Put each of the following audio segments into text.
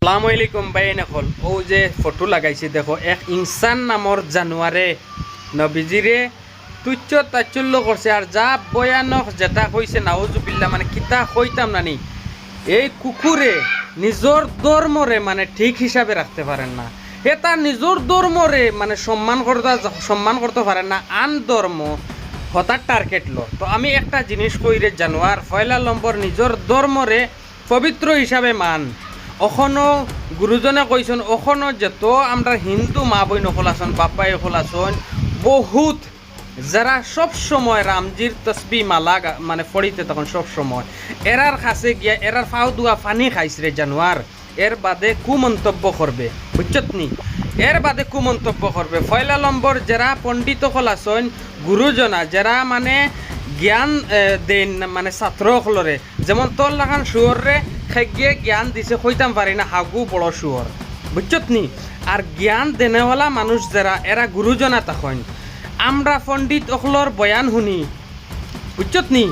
আসসালামু আলাইকুম বাইন হল ও যে ফটো লাগাইছে দেখো এক ইনসান নামর জানুয়ারে নবীজিরে তুচ্ছ তাচ্ছল্য করছে আর যা ভয়ানক যেটা হয়েছে নাউজুবিল্লা মানে কিতা হইতাম নানি এই কুকুরে নিজর ধর্মরে মানে ঠিক হিসাবে রাখতে পারেন না হে তার নিজর ধর্মরে মানে সম্মান করতে পারেন না আন ধর্ম হঠাৎ টার্গেট লো তো আমি একটা জিনিস কইরে জানুয়ার পয়লা নম্বর নিজর ধর্মরে পবিত্র হিসাবে মান অখনো গুরুজনে কইছেন অখনো যেত আমরা হিন্দু মা বই নকল আসন বাপাই নকল আসন বহুত যারা সব সময় রামজির তসবি মালা মানে ফড়িতে তখন সব সময় এরার কাছে গিয়া এরার ফাও দুয়া পানি খাইছে জানুয়ার এর বাদে কুমন্তব্য করবে বুঝছতনি এর বাদে কুমন্তব্য করবে পয়লা নম্বর যারা পণ্ডিত হল আসন গুরুজনা যারা মানে জ্ঞান দেন মানে ছাত্র হলরে যেমন তোর লাগান সুয়রে খেগিয়ে জ্ঞান দিছে কইতাম পারি না হাগু বড় সুয়র বুঝছতনি আর জ্ঞান দেনেওয়ালা মানুষ যারা এরা গুরুজনা তখন আমরা পণ্ডিত অখলর বয়ান শুনি বুঝছতনি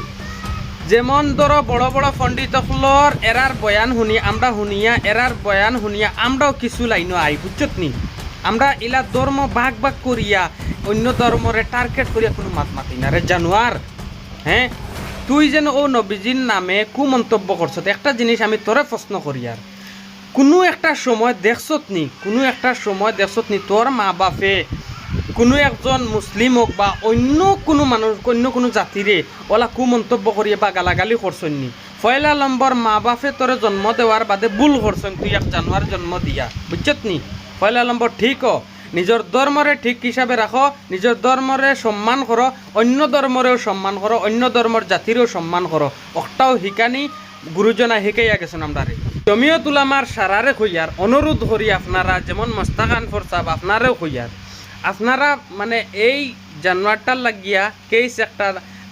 যেমন ধরো বড় বড় পণ্ডিত অখলর এরার বয়ান শুনি আমরা শুনিয়া এরার বয়ান শুনিয়া আমরাও কিছু লাইন আই বুঝছতনি আমরা ইলা ধর্ম ভাগ ভাগ করিয়া অন্য ধর্মরে টার্গেট করিয়া কোনো মাত মাতি না রে জানুয়ার হ্যাঁ তুই যেন ও নবীজির নামে কুমন্তব্য করছ একটা জিনিস আমি তোরে প্রশ্ন করি আর কোনো একটা সময় দেখছত নি তোর মা বাপে কোনো একজন মুসলিম হোক বা অন্য কোনো মানুষ অন্য কোনো জাতিরে ওলা কুমন্তব্য করিয়ে বা গালাগালি করছেন নি পয়লা নম্বর মা বাপে তোরে জন্ম দেওয়ার বাদে ভুল করছেন তুই এক জানুয়ার জন্ম দিয়া বুঝছত নি পয়লা নম্বর ঠিক নিজের ধর্মরে ঠিক হিসাবে রাখো নিজের ধর্মরে সম্মান করো অন্য ধর্মরেও সম্মান করো অন্য ধর্মর জাতিরও সম্মান করো একটাও শিকানি গুরুজনা শিকাইয়া গেছেন আমরা জমিয়ত উলামার সারারে কইয়ার অনুরোধ করি আপনারা যেমন মোস্তাকান ফরসাব আপনারাও কইয়ার আপনারা মানে এই জানুয়ারটার লাগিয়া কেস একটা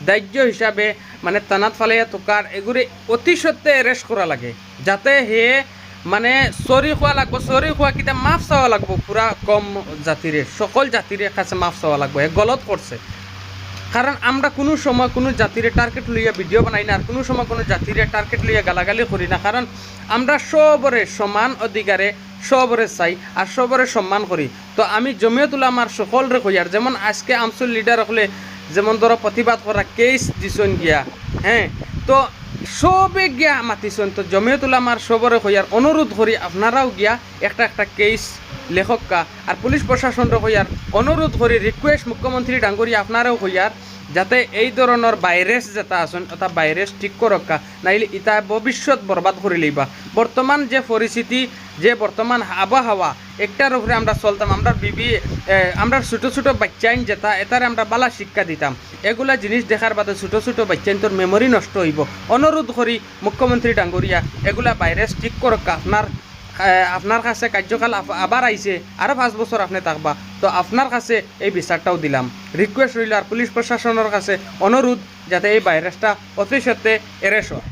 দাহ্য হিসাবে মানে তানাত ফালাইয়া তোকার এগুলি অতি সত্ত্বে এরেস্ট করা লাগে যাতে হে মানে চৰি খোৱা লাগব চৰি খোৱা কিটা মাফ চাওয়া লাগব পুরা কম জাতিরে সকল জাতিরে কাছে মাফ চাওয়া লাগব হে গলত করছে কারণ আমরা কোনো সময় কোনো জাতিরে টার্গেট লইয়া ভিডিও বানাই না আর কোনো সময় কোনো জাতিরে টার্গেট লইয়া গালাগালি করি না কারণ আমরা সবরে সমান অধিকারে সবরে চাই আর সবরে সম্মান করি তো আমি জমিয়ত উলামার সকলরে কইয়ার যেমন আজকে আমসুল লিডার হলে যেমন ধরো প্রতিবাদ করা কেস দিছন গিয়া হ্যাঁ তো সবে গিয়া মাতিছেন তো জমিয়ত উলামার সবরে হইয়ার অনুরোধ করি আপনারাও গিয়া একটা কেস লেখকা আর পুলিশ প্রশাসনরে হইয়ার অনুরোধ করি রিকোয়েস্ট মুখ্যমন্ত্রী ডাঙ্গরিয়া আপনারাও হইয়ার যাতে এই ধরনের ভাইরাস যেটা আছেন অর্থাৎ ভাইরাস ঠিক করক্কা নাইলে ইটা ভবিষ্যৎ বরবাদ করে লইবা বর্তমান যে পরিস্থিতি যে বর্তমান আবহাওয়া একটার উপরে আমরা চলতাম আমরা আমরা ছোটো ছোটো বাচ্চাইন যেটা এটারে আমরা বালা শিক্ষা দিতাম এগুলা জিনিস দেখার বাদে ছোটো ছোটো বাচ্চাইন তোর মেমোরি নষ্ট হইব অনুরোধ করি মুখ্যমন্ত্রী ডাঙ্গরিয়া এগুলা ভাইরাস ঠিক করক্কা আপনার কাছে কার্যকাল আবার আইছে আরও 5 বছর আপনি থাকবা তো আপনার কাছে এই বিচারটাও দিলাম রিকোয়েস্ট রইল আর পুলিশ প্রশাসনের কাছে অনুরোধ যাতে এই ভাইরাসটা অতি সত্ত্বে এরেস্ট হয়।